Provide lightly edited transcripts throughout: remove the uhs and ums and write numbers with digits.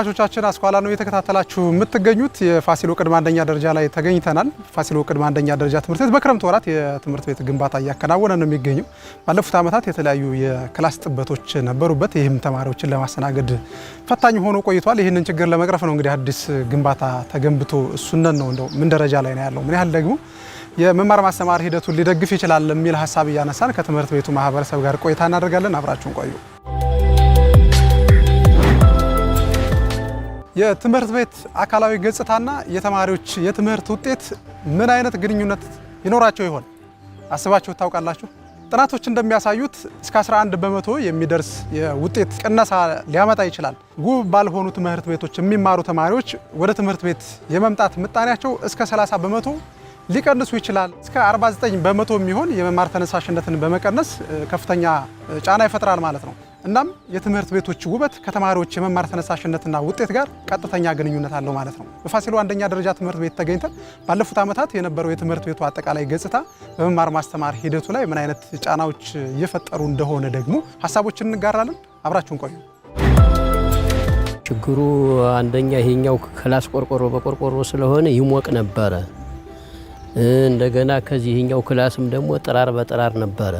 ተመልካቾቻችን አስኳላ ነው የተከታተላችሁ የምትገኙት የፋሲሎ ቅድመ አንደኛ ደረጃ ላይ ተገኝተናል። ፋሲሎ ቅድመ አንደኛ ደረጃ ትምህርት ቤት በክረምት ወራት የትምህርት ቤት ግንባታ እያከናወነ ነው የሚገኘው። ባለፉት ዓመታት የተለያዩ የክላስ ጥበቶች ነበሩበት። ይህም ተማሪዎችን ለማስተናገድ ፈታኝ ሆኖ ቆይቷል። ይህንን ችግር ለመቅረፍ ነው እንግዲህ አዲስ ግንባታ ተገንብቶ እሱነን ነው እንደው ምን ደረጃ ላይ ነው ያለው፣ ምን ያህል ደግሞ የመማር ማስተማር ሂደቱን ሊደግፍ ይችላል የሚል ሐሳብ እያነሳን ከትምህርት ቤቱ ማህበረሰብ ጋር ቆይታ እናደርጋለን። አብራችሁን ቆዩ። የትምህርት ቤት አካላዊ ገጽታና የተማሪዎች የትምህርት ውጤት ምን አይነት ግንኙነት ይኖራቸው ይሆን? አስባችሁ ታውቃላችሁ? ጥናቶች እንደሚያሳዩት እስከ 11 በመቶ የሚደርስ የውጤት ቅነሳ ሊያመጣ ይችላል። ውብ ባልሆኑ ትምህርት ቤቶች የሚማሩ ተማሪዎች ወደ ትምህርት ቤት የመምጣት ምጣኔያቸው እስከ 30 በመቶ ሊቀንሱ ይችላል። እስከ 49 በመቶ የሚሆን የመማር ተነሳሽነትን በመቀነስ ከፍተኛ ጫና ይፈጥራል ማለት ነው። እናም የትምህርት ቤቶች ውበት ከተማሪዎች የመማር ተነሳሽነትና ውጤት ጋር ቀጥተኛ ግንኙነት አለው ማለት ነው። በፋሲሎ አንደኛ ደረጃ ትምህርት ቤት ተገኝተን ባለፉት ዓመታት የነበረው የትምህርት ቤቱ አጠቃላይ ገጽታ በመማር ማስተማር ሂደቱ ላይ ምን አይነት ጫናዎች እየፈጠሩ እንደሆነ ደግሞ ሐሳቦችን እንጋራለን። አብራችሁን ቆዩ። ችግሩ አንደኛ ይሄኛው ክላስ ቆርቆሮ በቆርቆሮ ስለሆነ ይሞቅ ነበረ። እንደገና ከዚህኛው ክላስም ደግሞ ጥራር በጥራር ነበረ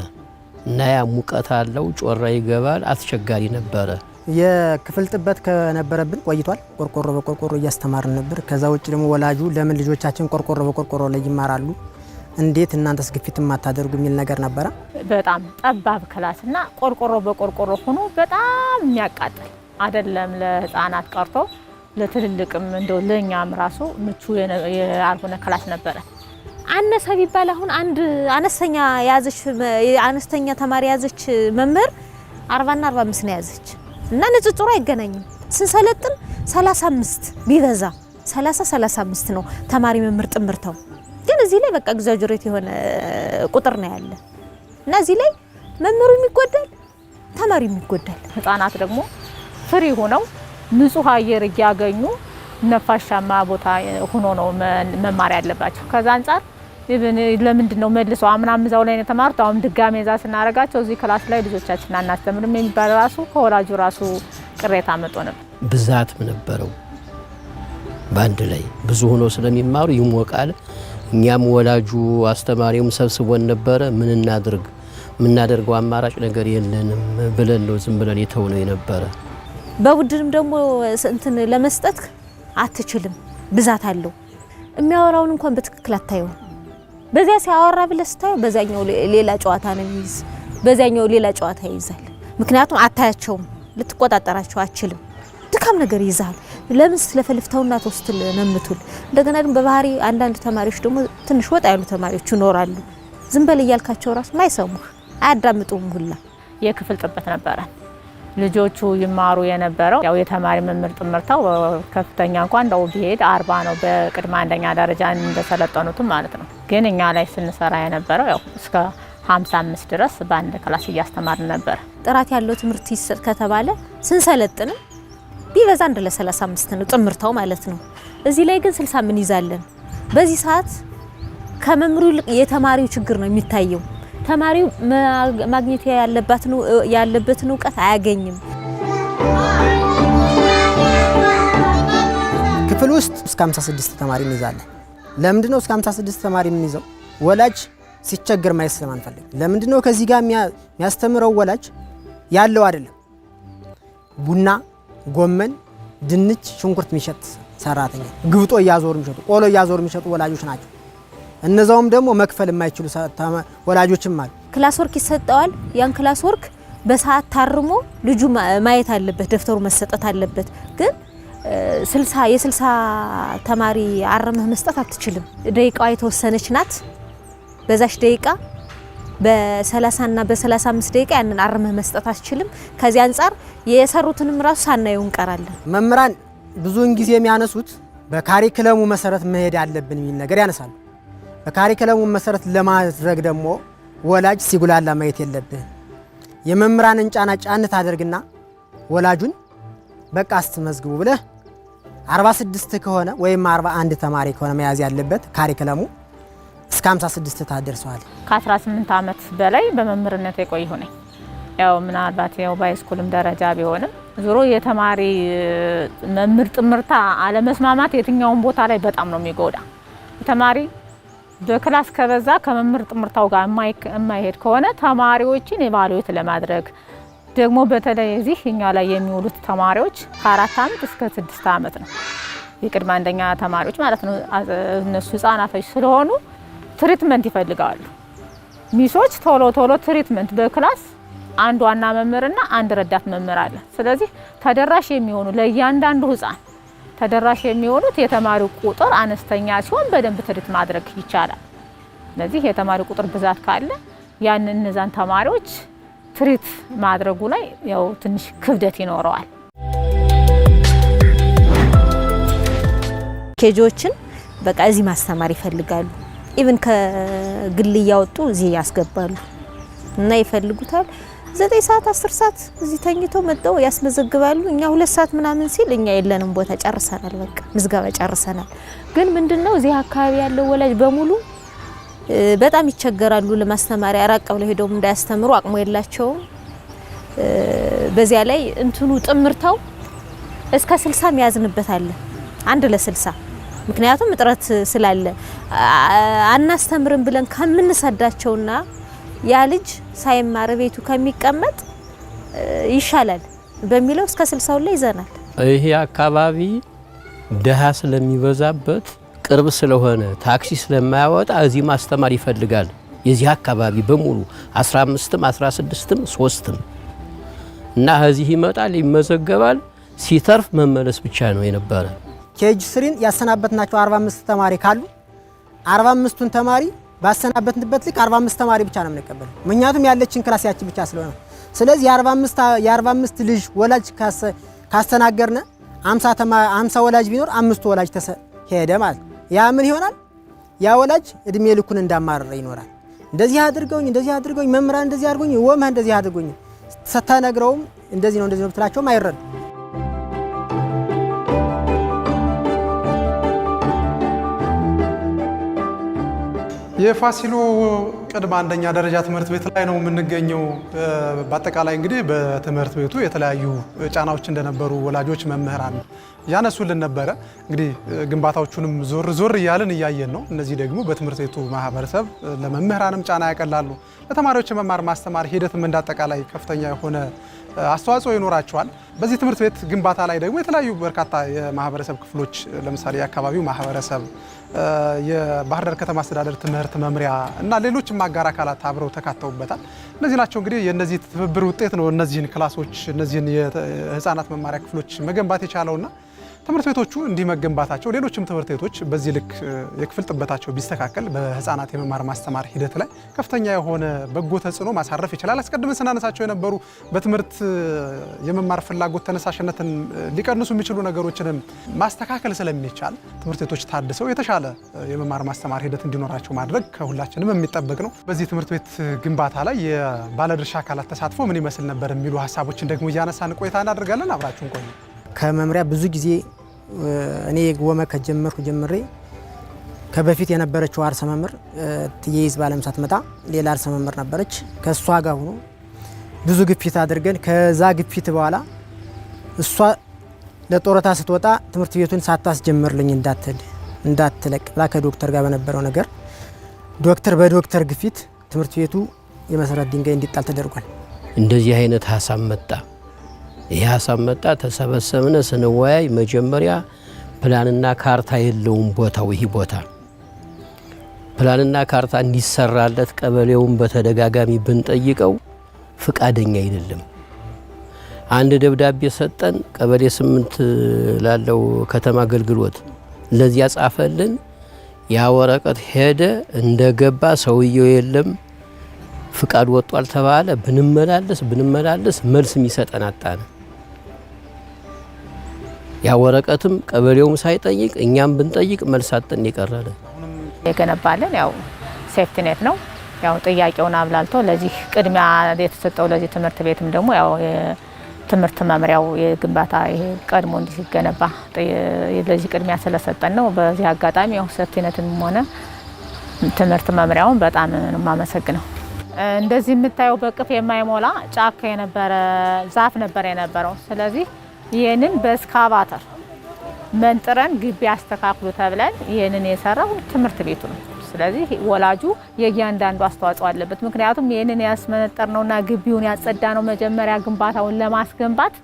እና ያ ሙቀት አለው፣ ጮራ ይገባል፣ አስቸጋሪ ነበረ። የክፍል ጥበት ከነበረብን ቆይቷል። ቆርቆሮ በቆርቆሮ እያስተማርን ነበር። ከዛ ውጭ ደግሞ ወላጁ ለምን ልጆቻችን ቆርቆሮ በቆርቆሮ ላይ ይማራሉ፣ እንዴት እናንተስ ግፊት ማታደርጉ የሚል ነገር ነበረ። በጣም ጠባብ ክላስና ቆርቆሮ በቆርቆሮ ሆኖ በጣም የሚያቃጥል አይደለም። ለህፃናት ቀርቶ ለትልልቅም እንደው ለኛም ራሱ ምቹ ያልሆነ ክላስ ነበረ። አነሰ ቢባል አሁን አንድ አነስተኛ ተማሪ ያዘች መምህር 40 እና 45 ነው ያዘች እና ንጽጽሩ አይገናኝም። ስንሰለጥን 35 ቢበዛ 35 ነው ተማሪ መምህር ጥምርተው። ግን እዚህ ላይ በቃ ኤግዛጀሬት የሆነ ቁጥር ነው ያለ እና እዚህ ላይ መምህሩ የሚጎዳል፣ ተማሪ የሚጎዳል። ህፃናት ደግሞ ፍሪ ሆነው ንጹህ አየር እያገኙ ነፋሻማ ቦታ ሆኖ ነው መማር ያለባቸው። ከዛ አንፃር ለምንድን ነው መልሰው አምናም እዛው ላይ ነው የተማሩት፣ አሁን ድጋሜ እዛ ስናረጋቸው እዚህ ክላስ ላይ ልጆቻችን አናስተምርም የሚባል ራሱ ከወላጁ ራሱ ቅሬታ መጥቶ ነበር። ብዛትም ነበረው በአንድ ላይ ብዙ ሆኖ ስለሚማሩ ይሞቃል። እኛም ወላጁ አስተማሪውም ሰብስቦን ነበረ። ምን እናድርግ፣ የምናደርገው አማራጭ ነገር የለንም ብለን ነው ዝም ብለን የተውነው የነበረ። በቡድንም ደግሞ እንትን ለመስጠት አትችልም፣ ብዛት አለው። የሚያወራውን እንኳን በትክክል አታየው። በዚያ ሲያወራ ብለህ ስታየው በዛኛው ሌላ ጨዋታ ነው የሚይዝ፣ በዛኛው ሌላ ጨዋታ ይይዛል። ምክንያቱም አታያቸውም፣ ልትቆጣጠራቸው አትችልም። ድካም ነገር ይይዛል። ለምን ስለፈልፍተውና ተወስትል ነምቱል። እንደገና ደግሞ በባህሪ አንዳንድ ተማሪዎች ደግሞ ትንሽ ወጣ ያሉ ተማሪዎች ይኖራሉ። ዝም በል እያልካቸው ራሱ ማይሰሙህ አያዳምጡም ሁላ። የክፍል ጥበት ነበረ። ልጆቹ ይማሩ የነበረው ያው የተማሪ መምህር ጥምርታው ከፍተኛ እንኳን እንደው ቢሄድ 40 ነው በቅድመ አንደኛ ደረጃ እንደሰለጠኑትም ማለት ነው። ግን እኛ ላይ ስንሰራ የነበረው ያው እስከ 55 ድረስ በአንድ ክላስ እያስተማርን ነበር። ጥራት ያለው ትምህርት ይሰጥ ከተባለ ስንሰለጥን ቢበዛ እንደ ለ35 ነው ጥምርታው ማለት ነው። እዚህ ላይ ግን 60 ምን ይዛለን። በዚህ ሰዓት ከመምህሩ የተማሪው ችግር ነው የሚታየው። ተማሪው ማግኘት ያለበትን ዕውቀት አያገኝም። ክፍል ውስጥ እስከ 56 ተማሪ እንይዛለን። ለምንድነው እስከ 56 ተማሪ የምንይዘው? ወላጅ ሲቸገር ማየት ስለማንፈልግ። ለምንድነው ከዚህ ጋር የሚያስተምረው ወላጅ ያለው አይደለም። ቡና፣ ጎመን፣ ድንች፣ ሽንኩርት የሚሸጥ ሰራተኛ፣ ግብጦ እያዞሩ የሚሸጡ፣ ቆሎ እያዞሩ የሚሸጡ ወላጆች ናቸው። እነዛውም ደግሞ መክፈል የማይችሉ ወላጆችም አሉ። ክላስ ወርክ ይሰጠዋል። ያን ክላስ ወርክ በሰዓት ታርሞ ልጁ ማየት አለበት፣ ደፍተሩ መሰጠት አለበት። ግን 60 ተማሪ አረመህ መስጠት አትችልም። ደቂቃዋ የተወሰነች ናት። በዛሽ ደቂቃ በ30 እና በ35 ደቂቃ ያንን አረመህ መስጠት አትችልም። ከዚህ አንፃር የሰሩትንም ራሱ ሳናየው እንቀራለን። መምህራን ብዙውን ጊዜ የሚያነሱት በካሪክለሙ መሰረት መሄድ አለብን የሚል ነገር ያነሳሉ። በካሪክለሙ መሰረት ለማድረግ ደግሞ ወላጅ ሲጉላላ ማየት የለብህ። የመምህራንን ጫና ጫነት አድርግና ወላጁን በቃ አስተመዝግቡ ብለህ 46 ከሆነ ወይም 41 ተማሪ ከሆነ መያዝ ያለበት ካሪክለሙ እስከ 56 ታደርሰዋል። ከ18 ዓመት በላይ በመምህርነት የቆየሁ ነኝ። ያው ምናልባት ያው ባይስኩልም ደረጃ ቢሆንም ዞሮ የተማሪ መምህር ጥምርታ አለመስማማት የትኛውን ቦታ ላይ በጣም ነው የሚጎዳ። ተማሪ በክላስ ከበዛ ከመምህር ጥምርታው ጋር የማይሄድ ከሆነ ተማሪዎችን ኢቫሉዌት ለማድረግ ደግሞ በተለይ እዚህ እኛ ላይ የሚውሉት ተማሪዎች ከ4 ዓመት እስከ 6 ዓመት ነው የቅድመ አንደኛ ተማሪዎች ማለት ነው። እነሱ ህፃናቶች ስለሆኑ ትሪትመንት ይፈልጋሉ። ሚሶች ቶሎ ትሪትመንት በክላስ አንድ ዋና መምህርና አንድ ረዳት መምህር አለ። ስለዚህ ተደራሽ የሚሆኑ ለእያንዳንዱ ህፃን ተደራሽ የሚሆኑት የተማሪው ቁጥር አነስተኛ ሲሆን በደንብ ትሪት ማድረግ ይቻላል። ስለዚህ የተማሪው ቁጥር ብዛት ካለ እነዛን ተማሪዎች ትሪት ማድረጉ ላይ ያው ትንሽ ክብደት ይኖረዋል። ኬጆችን በቃ እዚህ ማስተማር ይፈልጋሉ። ኢቭን ከግል እያወጡ እዚህ ያስገባሉ እና ይፈልጉታል። 9 ሰዓት 10 ሰዓት እዚህ ተኝቶ መጥተው ያስመዘግባሉ። እኛ 2 ሰዓት ምናምን ሲል እኛ የለንም ቦታ ጨርሰናል፣ በቃ ምዝገባ ጨርሰናል። ግን ምንድነው እዚህ አካባቢ ያለው ወላጅ በሙሉ በጣም ይቸገራሉ ለማስተማር። ያራቅ ብለው ሄደው እንዳያስተምሩ አቅሙ የላቸውም። በዚያ ላይ እንትኑ ጥምርታው እስከ 60 የሚያዝንበት አለ፣ 1 ለ60። ምክንያቱም እጥረት ስላለ አናስተምርም ብለን ከምንሰዳቸውና ያ ልጅ ሳይማር ቤቱ ከሚቀመጥ ይሻላል በሚለው እስከ 60 ላይ ይዘናል። ይሄ አካባቢ ደሃ ስለሚበዛበት ቅርብ ስለሆነ ታክሲ ስለማያወጣ እዚህ ማስተማር ይፈልጋል። የዚህ አካባቢ በሙሉ 15ም 16ም 3ም እና እዚህ ይመጣል፣ ይመዘገባል። ሲተርፍ መመለስ ብቻ ነው የነበረ። ኬጅ 3ን ያሰናበትናቸው 45 ተማሪ ካሉ 45ቱን ተማሪ ባሰናበትንበት ልክ 45 ተማሪ ብቻ ነው የምንቀበለው። ምክንያቱም ያለችን ክላስ ያቺ ብቻ ስለሆነ፣ ስለዚህ የ45 ልጅ ወላጅ ካስተናገርነ 50 ወላጅ ቢኖር 5 ወላጅ ሄደ ማለት ነው። ያ ምን ይሆናል? ያ ወላጅ እድሜ ልኩን እንዳማረረ ይኖራል። እንደዚህ አድርገውኝ መምህራን እንደዚህ አድርገውኝ ወማ እንደዚህ አድርገውኝ ተነግረውም እንደዚህ ነው ብትላቸውም አይረዱ። የፋሲሎ ቅድመ አንደኛ ደረጃ ትምህርት ቤት ላይ ነው የምንገኘው። በአጠቃላይ እንግዲህ በትምህርት ቤቱ የተለያዩ ጫናዎች እንደነበሩ ወላጆች፣ መምህራን ያነሱልን ነበረ። እንግዲህ ግንባታዎቹንም ዞር እያልን እያየን ነው። እነዚህ ደግሞ በትምህርት ቤቱ ማህበረሰብ ለመምህራንም ጫና ያቀላሉ። ለተማሪዎች የመማር ማስተማር ሂደትም እንዳጠቃላይ ከፍተኛ የሆነ አስተዋጽኦ ይኖራቸዋል። በዚህ ትምህርት ቤት ግንባታ ላይ ደግሞ የተለያዩ በርካታ የማህበረሰብ ክፍሎች ለምሳሌ የአካባቢው ማህበረሰብ፣ የባህር ዳር ከተማ አስተዳደር ትምህርት መምሪያ እና ሌሎችም አጋር አካላት አብረው ተካተውበታል። እነዚህ ናቸው እንግዲህ የነዚህ ትብብር ውጤት ነው እነዚህን ክላሶች እነዚህን የህፃናት መማሪያ ክፍሎች መገንባት የቻለውና ትምህርት ቤቶቹ እንዲህ መገንባታቸው ሌሎችም ትምህርት ቤቶች በዚህ ልክ የክፍል ጥበታቸው ቢስተካከል በህፃናት የመማር ማስተማር ሂደት ላይ ከፍተኛ የሆነ በጎ ተጽዕኖ ማሳረፍ ይችላል። አስቀድመን ስናነሳቸው የነበሩ በትምህርት የመማር ፍላጎት ተነሳሽነትን ሊቀንሱ የሚችሉ ነገሮችንም ማስተካከል ስለሚቻል ትምህርት ቤቶች ታድሰው የተሻለ የመማር ማስተማር ሂደት እንዲኖራቸው ማድረግ ከሁላችንም የሚጠበቅ ነው። በዚህ ትምህርት ቤት ግንባታ ላይ የባለድርሻ አካላት ተሳትፎ ምን ይመስል ነበር የሚሉ ሀሳቦችን ደግሞ እያነሳን ቆይታ እናደርጋለን። አብራችሁን ቆዩ። ከመምሪያ ብዙ ጊዜ እኔ ወመ ከጀመርኩ ጀምሬ ከበፊት የነበረችው አርሰ መምህር ትይዝ ባለም ሳትመጣ ሌላ አርሰ መምህር ነበረች። ከሷ ጋር ሆኖ ብዙ ግፊት አድርገን ከዛ ግፊት በኋላ እሷ ለጦረታ ስትወጣ ትምህርት ቤቱን ሳታስጀምርልኝ እንዳትለቅ ብላ ከዶክተር ጋር በነበረው ነገር በዶክተር ግፊት ትምህርት ቤቱ የመሰረት ድንጋይ እንዲጣል ተደርጓል። እንደዚህ አይነት ሀሳብ መጣ። ይህ ሀሳብ መጣ፣ ተሰበሰብነ፣ ስንወያይ መጀመሪያ ፕላንና ካርታ የለውም ቦታው። ይህ ቦታ ፕላንና ካርታ እንዲሰራለት ቀበሌውን በተደጋጋሚ ብንጠይቀው ፍቃደኛ አይደለም። አንድ ደብዳቤ ሰጠን። ቀበሌ 8 ላለው ከተማ አገልግሎት ለዚያ ጻፈልን። ያ ወረቀት ሄደ፣ እንደገባ ሰውየው የለም፣ ፍቃድ ወጧል ተባለ። ብንመላለስ መልስ የሚሰጠን አጣን። ያ ወረቀትም ቀበሌውም ሳይጠይቅ እኛም ብንጠይቅ መልስ አጥተን ይቀራል። የገነባልን ያው ሴፍቲኔት ነው። ያው ጥያቄውን አብላልቶ ለዚህ ቅድሚያ የተሰጠው ለዚህ ትምህርት ቤትም ደግሞ ያው የትምህርት መምሪያው የግንባታ ይሄ ቀድሞ እንዲገነባ ለዚህ ቅድሚያ ስለሰጠን ነው። በዚህ አጋጣሚ ያው ሴፍቲኔትም ሆነ ትምህርት መምሪያውን በጣም ነው የማመሰግነው። እንደዚህ የምታየው በቅፍ የማይሞላ ጫካ የነበረ ዛፍ ነበር የነበረው። ስለዚህ ይሄንን በእስካቫተር መንጥረን ግቢ አስተካክሉ ተብለን ይሄንን የሰራው ትምህርት ቤቱ ነው። ስለዚህ ወላጁ የእያንዳንዱ አስተዋጽኦ አለበት። ምክንያቱም ይሄንን ያስመነጠርነውና ግቢውን ያጸዳነው መጀመሪያ ግንባታውን ለማስገንባት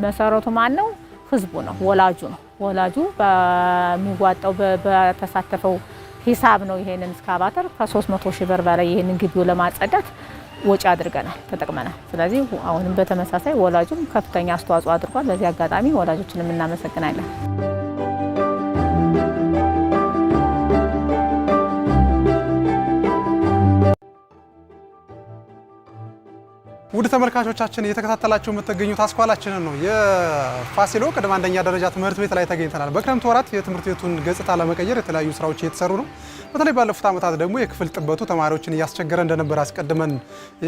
መሰረቱ ማን ነው? ህዝቡ ነው፣ ወላጁ ነው። ወላጁ በሚዋጣው በተሳተፈው ሂሳብ ነው ይሄንን እስካቫተር ከ300 ሺህ ብር በላይ ይሄንን ግቢው ለማጸዳት ወጪ አድርገናል፣ ተጠቅመናል። ስለዚህ አሁንም በተመሳሳይ ወላጁም ከፍተኛ አስተዋጽኦ አድርጓል። በዚህ አጋጣሚ ወላጆችንም እናመሰግናለን። ውድ ተመልካቾቻችን እየተከታተላችሁ የምትገኙት አስኳላችንን ነው። የፋሲሎ ቅድመ አንደኛ ደረጃ ትምህርት ቤት ላይ ተገኝተናል። በክረምት ወራት የትምህርት ቤቱን ገጽታ ለመቀየር የተለያዩ ስራዎች እየተሰሩ ነው። በተለይ ባለፉት ዓመታት ደግሞ የክፍል ጥበቱ ተማሪዎችን እያስቸገረ እንደነበር አስቀድመን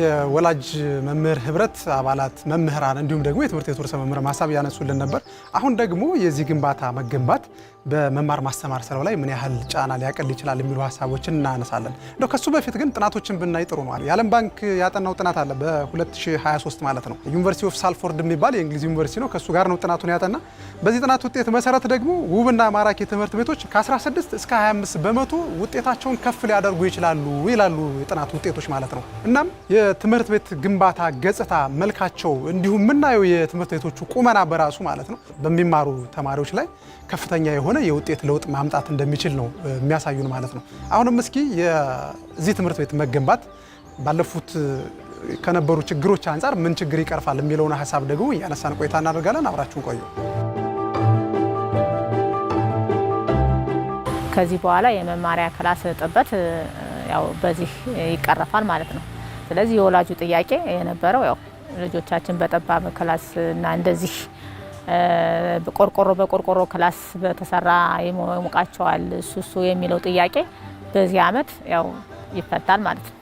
የወላጅ መምህር ህብረት አባላት፣ መምህራን እንዲሁም ደግሞ የትምህርት ቤቱ ርዕሰ መምህር ሀሳብ ያነሱልን ነበር። አሁን ደግሞ የዚህ ግንባታ መገንባት በመማር ማስተማር ስራው ላይ ምን ያህል ጫና ሊያቀል ይችላል የሚሉ ሀሳቦችን እናነሳለን። እንደው ከሱ በፊት ግን ጥናቶችን ብናይ ጥሩ ነው። የዓለም ባንክ ያጠናው ጥናት አለ በ2023 ማለት ነው። ዩኒቨርሲቲ ኦፍ ሳልፎርድ የሚባል የእንግሊዝ ዩኒቨርሲቲ ነው። ከሱ ጋር ነው ጥናቱን ያጠና። በዚህ ጥናት ውጤት መሰረት ደግሞ ውብና ማራኪ ትምህርት ቤቶች ከ16 እስከ 25 በመቶ ውጤታቸውን ከፍ ሊያደርጉ ይችላሉ ይላሉ የጥናት ውጤቶች ማለት ነው። እናም የትምህርት ቤት ግንባታ ገጽታ፣ መልካቸው እንዲሁም የምናየው የትምህርት ቤቶቹ ቁመና በራሱ ማለት ነው በሚማሩ ተማሪዎች ላይ ከፍተኛ የሆነ የውጤት ለውጥ ማምጣት እንደሚችል ነው የሚያሳዩን ማለት ነው። አሁንም እስኪ የዚህ ትምህርት ቤት መገንባት ባለፉት ከነበሩ ችግሮች አንጻር ምን ችግር ይቀርፋል የሚለውን ሀሳብ ደግሞ እያነሳን ቆይታ እናደርጋለን። አብራችሁን ቆዩ። ከዚህ በኋላ የመማሪያ ክላስ ጥበት ያው በዚህ ይቀረፋል ማለት ነው። ስለዚህ የወላጁ ጥያቄ የነበረው ያው ልጆቻችን በጠባብ ክላስ እና እንደዚህ በቆርቆሮ ክላስ በተሰራ ይሞቃቸዋል እሱ የሚለው ጥያቄ በዚህ አመት ያው ይፈታል ማለት ነው።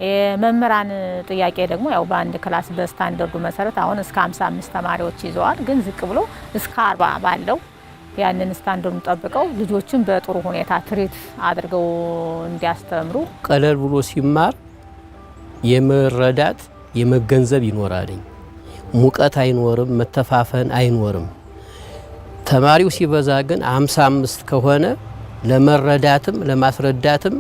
የመምህራን ጥያቄ ደግሞ ያው በአንድ ክላስ በስታንዳርዱ መሰረት አሁን እስከ 55 ተማሪዎች ይዘዋል። ግን ዝቅ ብሎ እስከ 40 ባለው ያንን ስታንዳርዱን ጠብቀው ልጆችን በጥሩ ሁኔታ ትሪት አድርገው እንዲያስተምሩ ቀለል ብሎ ሲማር የመረዳት የመገንዘብ ይኖራል። ሙቀት አይኖርም፣ መተፋፈን አይኖርም። ተማሪው ሲበዛ ግን 55 ከሆነ ለመረዳትም ለማስረዳትም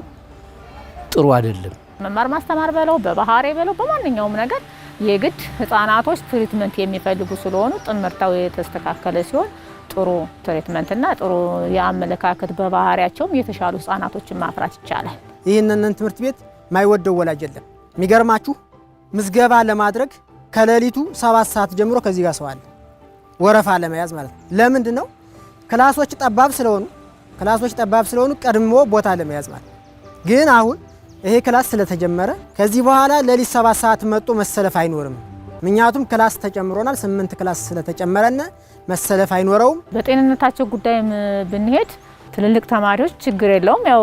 ጥሩ አይደለም። መማር ማስተማር በለው በባህሪ በለው በማንኛውም ነገር የግድ ህፃናቶች ትሪትመንት የሚፈልጉ ስለሆኑ ጥምርታው የተስተካከለ ሲሆን ጥሩ ትሪትመንትና ጥሩ የአመለካከት በባህሪያቸውም የተሻሉ ህፃናቶችን ማፍራት ይቻላል። ይህንን ትምህርት ቤት ማይወደው ወላጅ የለም። የሚገርማችሁ ምዝገባ ለማድረግ ከሌሊቱ 7 ሰዓት ጀምሮ ከዚህ ጋር ሰው አለ ወረፋ ለመያዝ ማለት ነው። ለምንድን ነው? ክላሶች ጠባብ ስለሆኑ ቀድሞ ቦታ ለመያዝ ማለት። ግን አሁን ይሄ ክላስ ስለተጀመረ ከዚህ በኋላ ሌሊት 7 ሰዓት መጥቶ መሰለፍ አይኖርም። ምክንያቱም ክላስ ተጨምሮናል። 8 ክላስ ስለተጨመረና መሰለፍ አይኖረውም። በጤንነታቸው ጉዳይም ብንሄድ ትልልቅ ተማሪዎች ችግር የለውም። ያው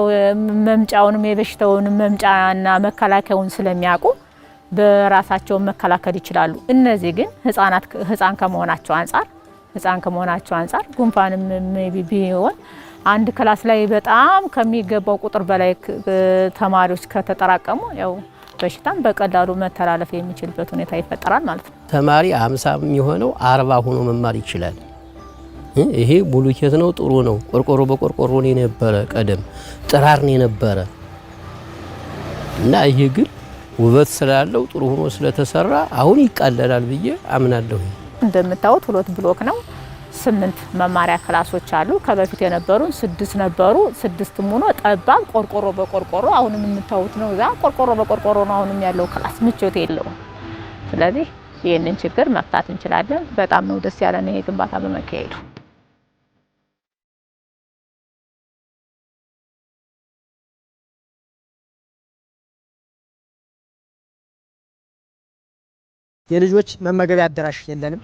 መምጫውንም የበሽታውንም መምጫና መከላከያውን ስለሚያውቁ በራሳቸው መከላከል ይችላሉ። እነዚህ ግን ህፃን ከመሆናቸው አንፃር ጉንፋንም ቢሆን አንድ ክላስ ላይ በጣም ከሚገባው ቁጥር በላይ ተማሪዎች ከተጠራቀሙ ያው በሽታም በቀላሉ መተላለፍ የሚችልበት ሁኔታ ይፈጠራል ማለት ነው። ተማሪ 50 የሚሆነው 40 ሆኖ መማር ይችላል። ይሄ ቡሉኬት ነው፣ ጥሩ ነው። ቆርቆሮ በቆርቆሮ ነው የነበረ ቀደም ጥራር ነው የነበረ እና ይሄ ግን ውበት ስላለው ጥሩ ሆኖ ስለተሰራ አሁን ይቃለላል ብዬ አምናለሁ። እንደምታዩት 2 ብሎክ ነው። 8 መማሪያ ክላሶች አሉ። ከበፊት የነበሩን 6 ነበሩ። 6 ሆኖ ጠባብ ቆርቆሮ በቆርቆሮ አሁንም የምታዩት ነው። እዛ ቆርቆሮ በቆርቆሮ ነው አሁንም ያለው ክላስ ምቾት የለውም። ስለዚህ ይህንን ችግር መፍታት እንችላለን። በጣም ነው ደስ ያለን ይሄ ግንባታ በመካሄዱ። የልጆች መመገቢያ አዳራሽ የለንም።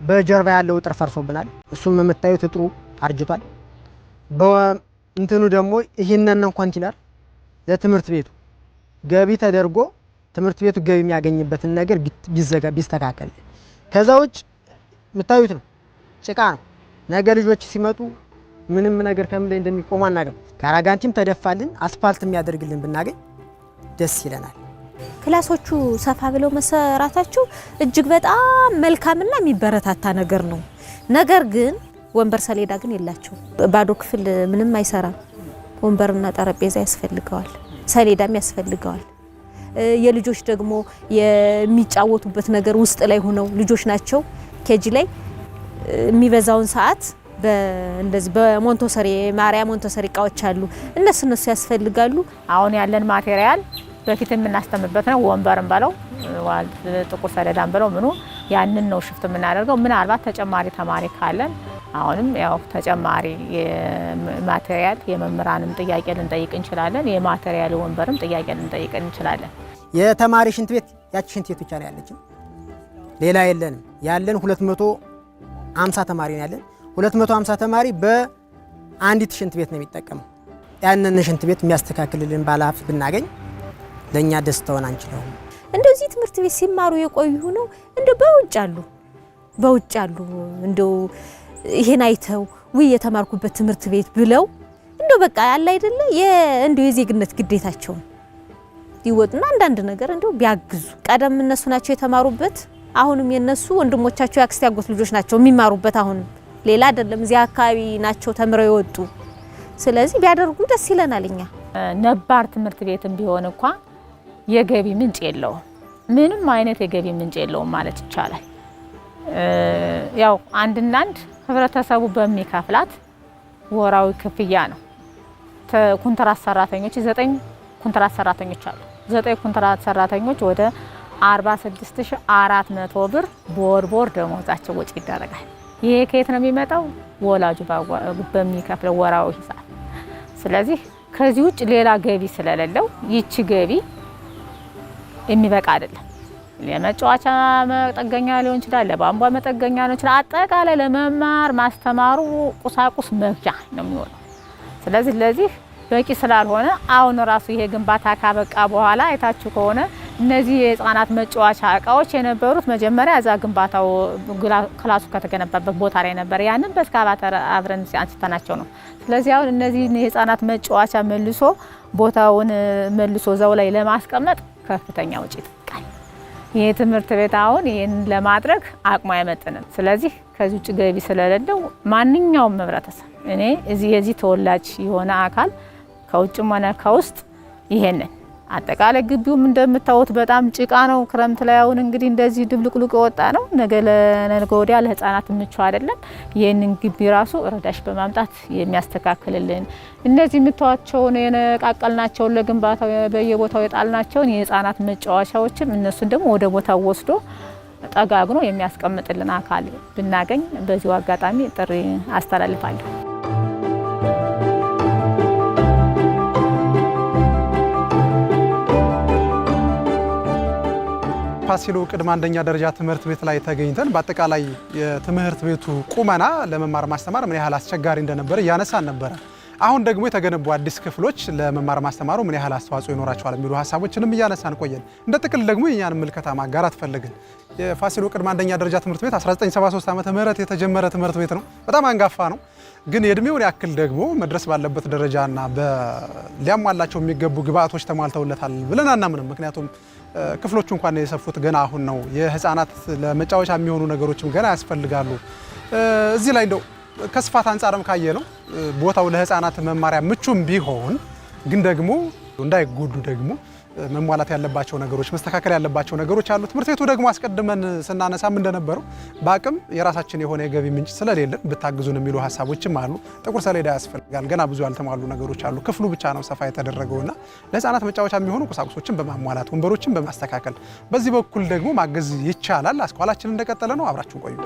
በጀርባ ያለው እጥር ፈርሶብናል። እሱም የምታዩት እጥሩ አርጅቷል። በእንትኑ ደግሞ ይህንን ኮንቲነር ለትምህርት ቤቱ ገቢ ተደርጎ ትምህርት ቤቱ ገቢ የሚያገኝበትን ነገር ቢስተካከል። ከዛ ውጭ የምታዩት ነው ጭቃ ነው። ነገ ልጆች ሲመጡ ምንም ነገር ከምን ላይ እንደሚቆሙ አናውቅም። ካራጋንቲም ተደፋልን አስፋልት የሚያደርግልን ብናገኝ ደስ ይለናል። ክላሶቹ ሰፋ ብለው መሰራታቸው እጅግ በጣም መልካምና የሚበረታታ ነገር ነው። ነገር ግን ወንበር ሰሌዳ ግን የላቸው። ባዶ ክፍል ምንም አይሰራም። ወንበርና ጠረጴዛ ያስፈልገዋል፣ ሰሌዳም ያስፈልገዋል። የልጆች ደግሞ የሚጫወቱበት ነገር ውስጥ ላይ ሆነው ልጆች ናቸው ኬጂ ላይ የሚበዛውን ሰዓት እንደዚህ በሞንቶሰሪ ማሪያ ሞንቶሰሪ እቃዎች አሉ፣ እነሱ ያስፈልጋሉ። አሁን ያለን ማቴሪያል በፊት የምናስተምርበት ነው። ወንበርም በለው ጥቁር ሰሌዳም በለው ምኑ ያንን ነው ሽፍት የምናደርገው። ምናልባት ተጨማሪ ተማሪ ካለን አሁንም ያው ተጨማሪ የማቴሪያል የመምህራንም ጥያቄ ልንጠይቅ እንችላለን። የማቴሪያል ወንበርም ጥያቄ ልንጠይቅ እንችላለን። የተማሪ ሽንት ቤት ያቺ ሽንት ቤት ብቻ ነው ያለችን፣ ሌላ የለንም። ያለን 250 ተማሪ ነው ያለን። 250 ተማሪ በአንዲት ሽንት ቤት ነው የሚጠቀመው። ያንን ሽንት ቤት የሚያስተካክልልን ባለሀብት ብናገኝ ለኛ ደስታውን አንችለውም። እንደዚህ ትምህርት ቤት ሲማሩ የቆዩ ነው እንደው በውጭ አሉ እንደው ይሄን አይተው ወይ የተማርኩበት ትምህርት ቤት ብለው እንደው በቃ ያለ አይደለ እንደው የዜግነት ግዴታቸው ይወጡና አንዳንድ ነገር እንደው ቢያግዙ። ቀደም እነሱ ናቸው የተማሩበት፣ አሁንም የነሱ ወንድሞቻቸው ያክስት ያጎት ልጆች ናቸው የሚማሩበት። አሁንም ሌላ አይደለም፣ እዚያ አካባቢ ናቸው ተምረው የወጡ። ስለዚህ ቢያደርጉ ደስ ይለናል። እኛ ነባር ትምህርት ቤትም ቢሆን እንኳን የገቢ ምንጭ የለውም፣ ምንም አይነት የገቢ ምንጭ የለውም ማለት ይቻላል። ያው አንድና አንድ ህብረተሰቡ በሚከፍላት ወራዊ ክፍያ ነው። ኮንትራት ሰራተኞች 9 ኮንትራት ሰራተኞች አሉ። 9 ኮንትራት ሰራተኞች ወደ 46400 ብር በወር ደሞዛቸው ወጪ ይደረጋል። ይሄ ከየት ነው የሚመጣው? ወላጁ በሚከፍለው ወራዊ ሂሳብ። ስለዚህ ከዚህ ውጭ ሌላ ገቢ ስለሌለው ይቺ ገቢ የሚበቃ አይደለም። ለመጫወቻ መጠገኛ ሊሆን ይችላል፣ ለቧንቧ መጠገኛ ሊሆን ይችላል። አጠቃላይ ለመማር ማስተማሩ ቁሳቁስ መግዣ ነው የሚሆነው። ስለዚህ ለዚህ በቂ ስላልሆነ አሁን ራሱ ይሄ ግንባታ ካበቃ በኋላ አይታችሁ ከሆነ እነዚህ የህፃናት መጫወቻ እቃዎች የነበሩት መጀመሪያ እዛ ግንባታው ክላሱ ከተገነባበት ቦታ ላይ ነበር። ያንን በእስካቫተር አብረን አንስተናቸው ነው። ስለዚህ አሁን እነዚህ የህፃናት መጫወቻ መልሶ ቦታውን መልሶ እዛው ላይ ለማስቀመጥ ከፍተኛ ወጪ ይጠይቃል። ይሄ ትምህርት ቤት አሁን ይሄን ለማድረግ አቅሙ አይመጥንም። ስለዚህ ከዚህ ውጭ ገቢ ስለሌለው ማንኛውም ህብረተሰብ እኔ የዚህ ተወላጅ የሆነ አካል ከውጭም ሆነ ከውስጥ ይሄንን አጠቃላይ ግቢውም እንደምታዩት በጣም ጭቃ ነው። ክረምት ላይ አሁን እንግዲህ እንደዚህ ድብልቅልቅ የወጣ ነው። ነገ ወዲያ ለህፃናት ምቹ አይደለም። ይሄንን ግቢ ራሱ ረዳሽ በማምጣት የሚያስተካክልልን እነዚህ የምታዩቸውን የነቃቀልናቸውን ለግንባታው በየቦታው የጣልናቸውን የህፃናት መጫወቻዎችም እነሱን ደግሞ ወደ ቦታው ወስዶ ጠጋግኖ የሚያስቀምጥልን አካል ብናገኝ በዚሁ አጋጣሚ ጥሪ አስተላልፋለሁ። ፋሲሎ ቅድመ አንደኛ ደረጃ ትምህርት ቤት ላይ ተገኝተን በአጠቃላይ የትምህርት ቤቱ ቁመና ለመማር ማስተማር ምን ያህል አስቸጋሪ እንደነበረ እያነሳን ነበረ። አሁን ደግሞ የተገነቡ አዲስ ክፍሎች ለመማር ማስተማሩ ምን ያህል አስተዋጽኦ ይኖራቸዋል የሚሉ ሀሳቦችንም እያነሳን ቆየን። እንደ ጥቅል ደግሞ የኛን ምልከታ ማጋራት ፈለግን። የፋሲሎ ቅድመ አንደኛ ደረጃ ትምህርት ቤት 1973 ዓመተ ምህረት የተጀመረ ትምህርት ቤት ነው። በጣም አንጋፋ ነው። ግን የእድሜውን ያክል ደግሞ መድረስ ባለበት ደረጃና ሊያሟላቸው የሚገቡ ግብአቶች ተሟልተውለታል ብለን አናምንም። ምክንያቱም ክፍሎቹ እንኳን የሰፉት ገና አሁን ነው። የህፃናት ለመጫወቻ የሚሆኑ ነገሮችም ገና ያስፈልጋሉ። እዚህ ላይ እንደው ከስፋት አንጻርም ካየ ነው ቦታው ለህፃናት መማሪያ ምቹም ቢሆን ግን ደግሞ እንዳይጎዱ ደግሞ መሟላት ያለባቸው ነገሮች መስተካከል ያለባቸው ነገሮች አሉ። ትምህርት ቤቱ ደግሞ አስቀድመን ስናነሳም እንደነበረው በአቅም የራሳችን የሆነ የገቢ ምንጭ ስለሌለን ብታግዙን የሚሉ ሀሳቦችም አሉ። ጥቁር ሰሌዳ ያስፈልጋል። ገና ብዙ ያልተሟሉ ነገሮች አሉ። ክፍሉ ብቻ ነው ሰፋ የተደረገውና ለህፃናት መጫወቻ የሚሆኑ ቁሳቁሶችን በማሟላት ወንበሮችን በማስተካከል በዚህ በኩል ደግሞ ማገዝ ይቻላል። አስኳላችን እንደቀጠለ ነው። አብራችሁ ቆዩ።